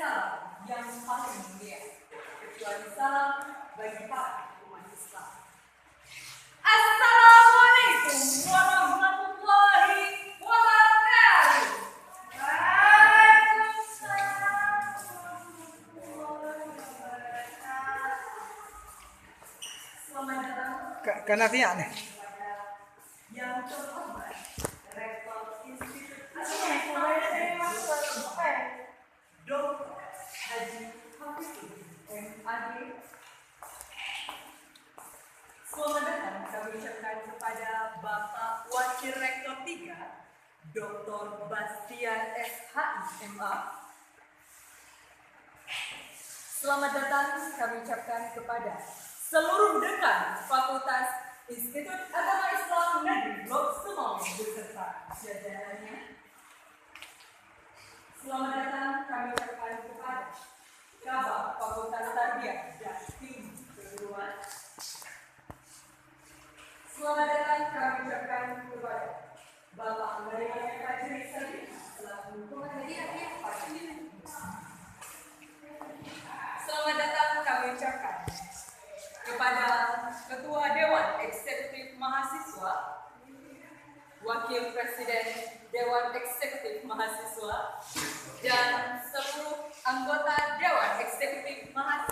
salam yang paling mulia, kecuali salam bagi para umat Islam. Assalamualaikum warahmatullahi wabarakatuh. Waalaikumsalam warahmatullahi wabarakatuh. Selamat datang Kanafiya nih. kepada yang terhormat Rektor Institut Dr. Haji Hafizul MAD. Selamat datang kami ucapkan kepada Bapak Wakil Rektor 3 Dr. Bastian SHI MA. Selamat datang kami ucapkan kepada seluruh dekan Fakultas Institut Agama Islam Negeri Blok Semawe beserta jajarannya. Selamat datang kami ucapkan kepada Kabak Fakultas Tarbiyah dan Tinggi Keguruan. Selamat datang kami ucapkan kepada Bapak Maria Fajri Sarina selaku Penghadiah Fajri. Selamat datang kami ucapkan kepada Ketua Dewan Eksekutif Mahasiswa, Wakil Presiden Dewan Eksekutif Mahasiswa, dan seluruh anggota Dewan Eksekutif Mahasiswa.